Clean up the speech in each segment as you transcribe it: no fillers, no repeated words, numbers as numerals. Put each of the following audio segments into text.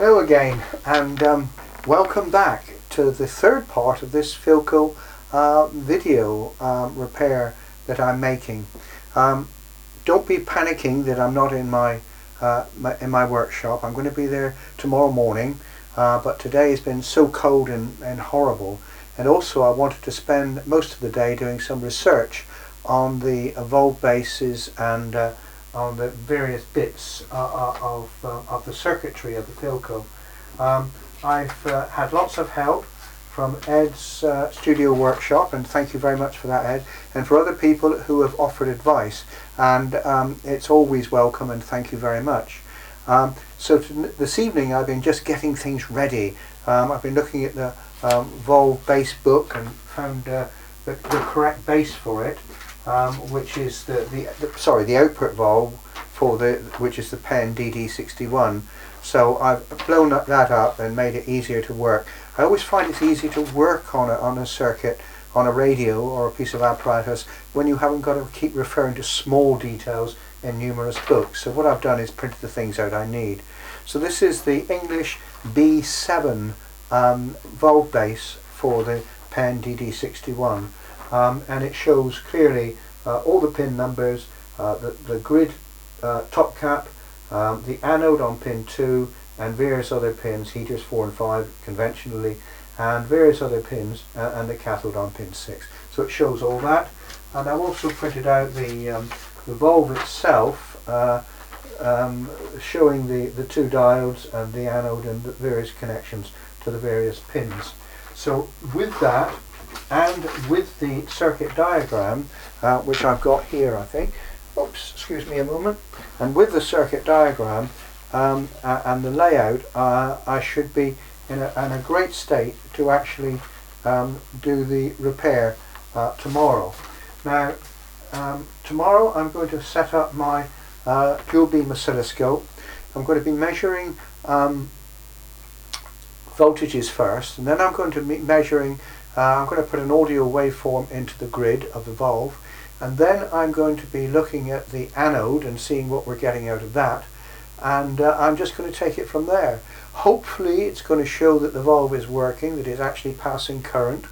Hello again, and welcome back to the third part of this Philco video repair that I'm making. Don't be panicking that I'm not in my workshop. I'm going to be there tomorrow morning, but today has been so cold and horrible, and also I wanted to spend most of the day doing some research on the valve bases and on the various bits of the circuitry of the Philco. I've had lots of help from Ed's studio workshop, and thank you very much for that, Ed, and for other people who have offered advice, and it's always welcome, and thank you very much. So this evening I've been just getting things ready. I've been looking at the valve base book and found the correct base for it, which is the output valve for which is the pen DD61. So I've blown that up and made it easier to work. I always find it's easy to work on a circuit, on a radio or a piece of apparatus, when you haven't got to keep referring to small details in numerous books. So what I've done is printed the things out I need. So this is the English B7 valve base for the pen DD61. And it shows clearly all the pin numbers, the grid top cap, the anode on pin 2, and various other pins, heaters 4 and 5 conventionally, and various other pins, and the cathode on pin 6. So it shows all that. And I've also printed out the valve itself, showing the two diodes and the anode and the various connections to the various pins. So with that, and with the circuit diagram, which I've got here, I think. Oops, excuse me a moment. And with the circuit diagram and the layout, I should be in a great state to actually do the repair tomorrow. Now, tomorrow I'm going to set up my dual beam oscilloscope. I'm going to be measuring voltages first, and then I'm going to be measuring I'm going to put an audio waveform into the grid of the valve, and then I'm going to be looking at the anode and seeing what we're getting out of that, and I'm just going to take it from there. Hopefully it's going to show that the valve is working, that it's actually passing current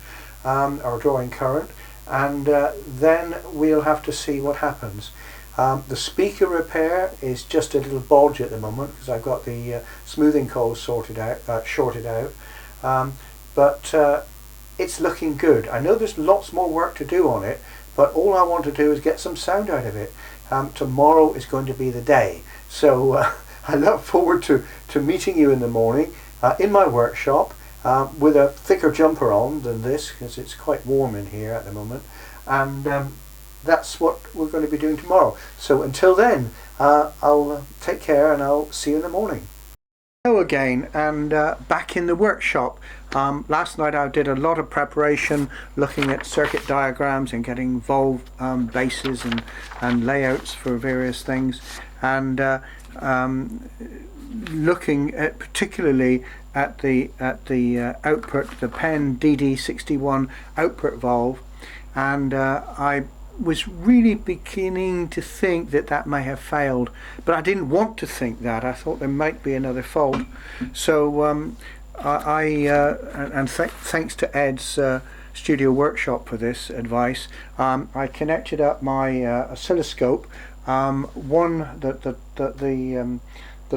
or drawing current, and then we'll have to see what happens. The speaker repair is just a little bodge at the moment because I've got the smoothing coils shorted out, but it's looking good. I know there's lots more work to do on it, but all I want to do is get some sound out of it. Tomorrow is going to be the day. So I look forward to meeting you in the morning in my workshop with a thicker jumper on than this, because it's quite warm in here at the moment. And that's what we're going to be doing tomorrow. So until then, I'll take care and I'll see you in the morning. Hello again, and back in the workshop. Last night I did a lot of preparation looking at circuit diagrams and getting valve bases and layouts for various things, and looking at particularly at the output, the pen DD61 output valve, and I was really beginning to think that may have failed, but I didn't want to think that. I thought there might be another fault. So thanks to Ed's studio workshop for this advice, I connected up my oscilloscope. The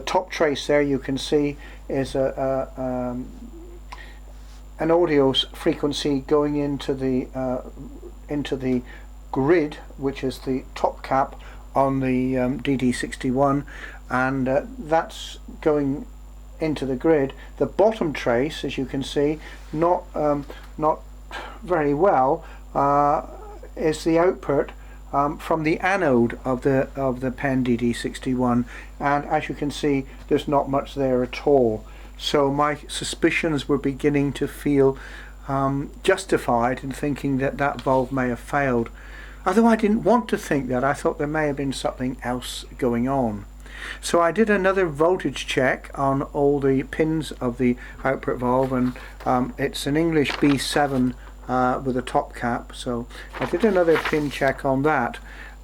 top trace there you can see is an audio frequency going into the grid, which is the top cap on the DD61, and that's going into the grid. The bottom trace, as you can see, not very well, is the output from the anode of the pen DD61, and as you can see, there's not much there at all. So my suspicions were beginning to feel justified in thinking that valve may have failed. Although I didn't want to think that, I thought there may have been something else going on. So I did another voltage check on all the pins of the output valve, and it's an English B7 with a top cap. So I did another pin check on that,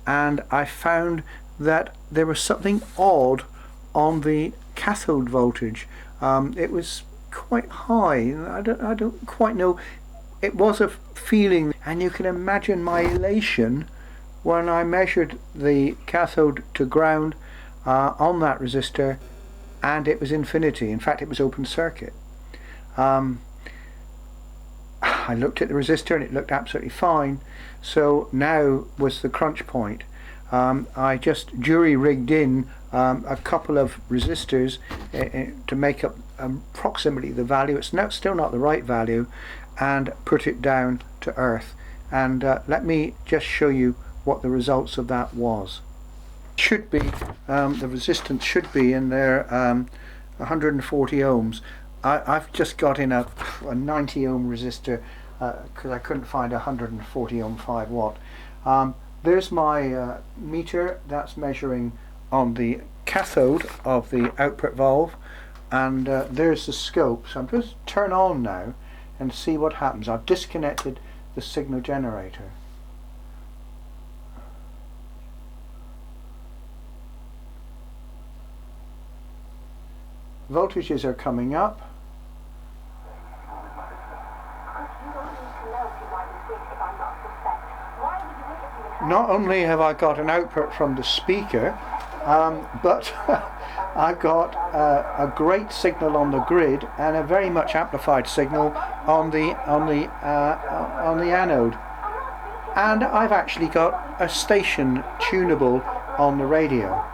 and I found that there was something odd on the cathode voltage. It was quite high. I don't quite know. It was a feeling, and you can imagine my elation when I measured the cathode to ground on that resistor, and it was infinity. In fact, it was open circuit. I looked at the resistor and it looked absolutely fine. So now was the crunch point. I just jury-rigged in a couple of resistors to make up approximately the value. It's still not the right value, and put it down to earth. And let me just show you what the results of that was. Should be the resistance should be in there 140 ohms. I've just got in a 90 ohm resistor because I couldn't find a 140 ohm 5 watt. There's my meter that's measuring on the cathode of the output valve, and there's the scope. So I'm just turn on now and see what happens. I've disconnected the signal generator. Voltages are coming up. Not only have I got an output from the speaker, but I've got a great signal on the grid and a very much amplified signal on the anode. And I've actually got a station tunable on the radio.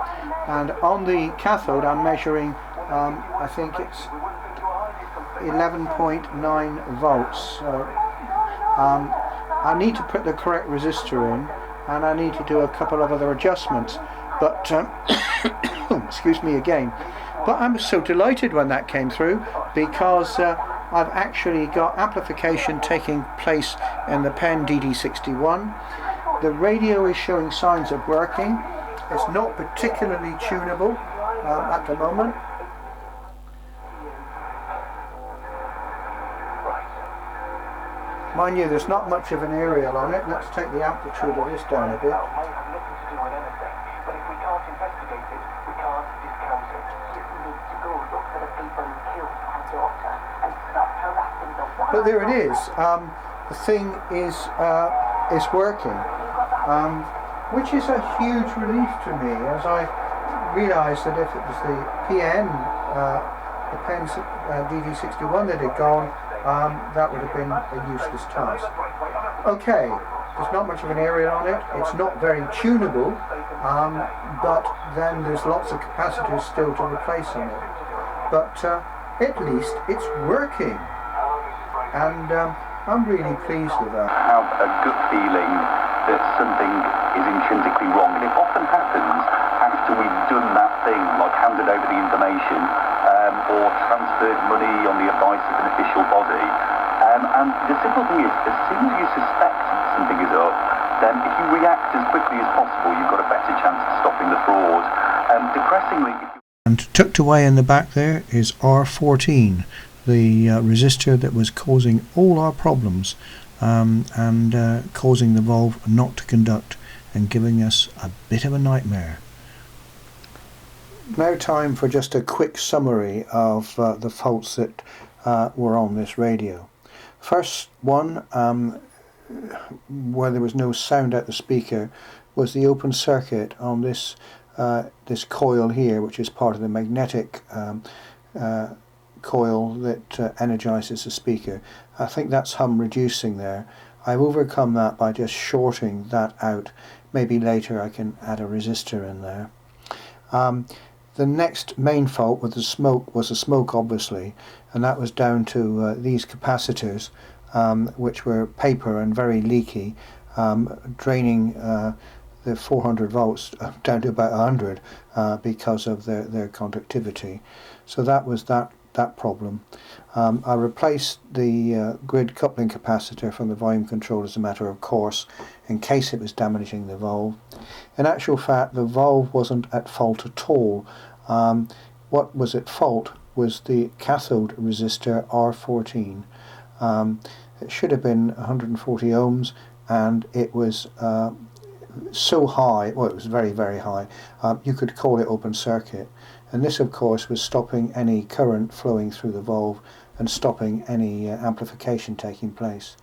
And on the cathode I'm measuring, I think it's 11.9 volts. So I need to put the correct resistor in, and I need to do a couple of other adjustments, but excuse me again. But I was so delighted when that came through, because I've actually got amplification taking place in the pen DD61. The radio is showing signs of working. It's not particularly tunable at the moment. Mind you, there's not much of an aerial on it. Let's take the amplitude of this down a bit. But there it is. The thing is working, which is a huge relief to me, as I realised that if it was the PN, the pen DD61 that had gone, that would have been a useless task. Okay, there's not much of an area on it. It's not very tunable, but then there's lots of capacitors still to replace on it. But at least it's working, and I'm really pleased with that. I have a gut feeling that something is intrinsically wrong, and it often happens after we've done that thing, like handed over the information or transferred money on the advice of an official body. And the simple thing is, as soon as you suspect something is up, then if you react as quickly as possible, you've got a better chance of stopping the fraud. Depressingly... And tucked away in the back there is R14, the resistor that was causing all our problems, and causing the valve not to conduct and giving us a bit of a nightmare. Now time for just a quick summary of the faults that were on this radio. First one, where there was no sound out the speaker, was the open circuit on this this coil here, which is part of the magnetic coil that energizes the speaker. I think that's hum reducing there. I've overcome that by just shorting that out. Maybe later I can add a resistor in there. The next main fault with the smoke was the smoke, obviously, and that was down to these capacitors, which were paper and very leaky, draining the 400 volts down to about 100 because of their conductivity. So that was that problem. I replaced the grid coupling capacitor from the volume control as a matter of course, in case it was damaging the valve. In actual fact, the valve wasn't at fault at all. What was at fault was the cathode resistor R14. It should have been 140 ohms, and it was so high, well, it was very, very high, you could call it open circuit. and this of course was stopping any current flowing through the valve and stopping any amplification taking place.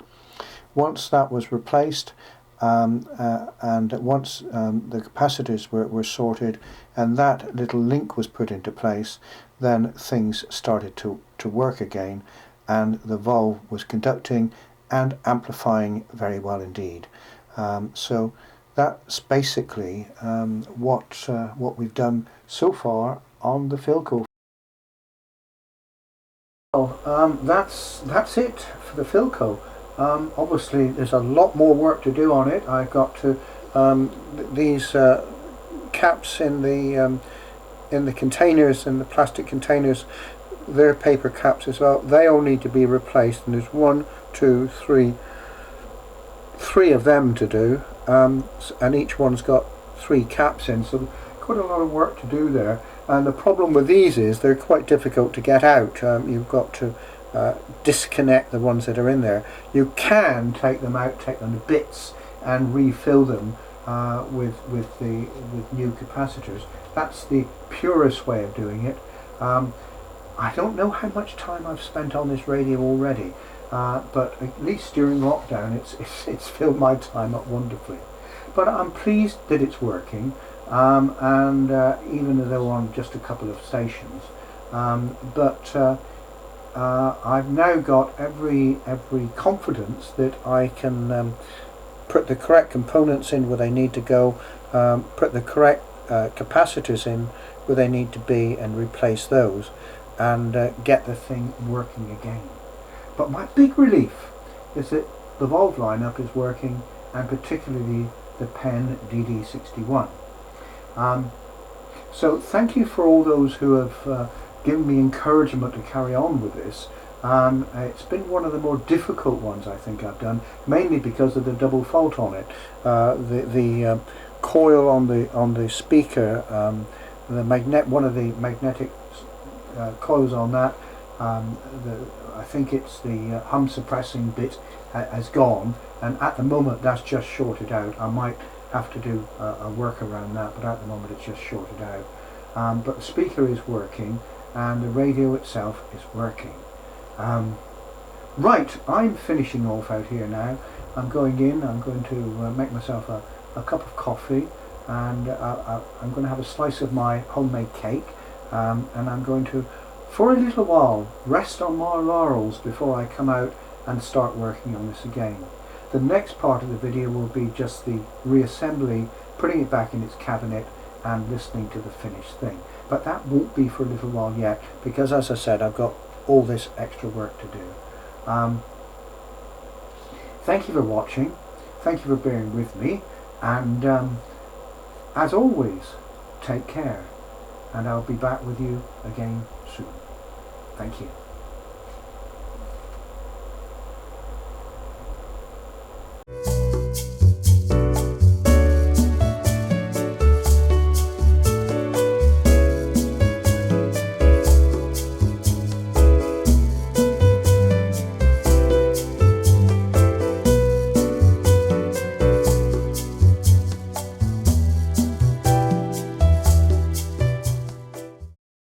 Once that was replaced, and once the capacitors were sorted and that little link was put into place, then things started to work again, and the valve was conducting and amplifying very well indeed. So that's basically what we've done so far on the Philco. Well, that's it for the Philco. Obviously there's a lot more work to do on it. I've got to these caps in the containers, in the plastic containers, they're paper caps as well. They all need to be replaced, and there's 1, 2, 3 of them to do, and each one's got 3 caps in, so quite a lot of work to do there. And the problem with these is they're quite difficult to get out. You've got to disconnect the ones that are in there. You can take them out, take them to bits and refill them with new capacitors. That's the purest way of doing it. I don't know how much time I've spent on this radio already, but at least during lockdown it's filled my time up wonderfully. But I'm pleased that it's working, and even though on just a couple of stations, but I've now got every confidence that I can put the correct components in where they need to go, put the correct capacitors in where they need to be and replace those, and get the thing working again. But my big relief is that the valve lineup is working, and particularly the Penn DD61. So thank you for all those who have given me encouragement to carry on with this. It's been one of the more difficult ones I think I've done, mainly because of the double fault on it. The coil on the speaker, one of the magnetic coils on that, I think it's the hum suppressing bit has gone, and at the moment that's just shorted out. I might have to do a work around that, but at the moment it's just shorted out. But the speaker is working, and the radio itself is working. Right, I'm finishing off out here now. I'm going in, I'm going to make myself a cup of coffee, and I'm going to have a slice of my homemade cake, and I'm going to, for a little while, rest on my laurels before I come out and start working on this again. The next part of the video will be just the reassembly, putting it back in its cabinet and listening to the finished thing. But that won't be for a little while yet, because as I said, I've got all this extra work to do. Thank you for watching, thank you for bearing with me, and as always, take care, and I'll be back with you again soon. Thank you.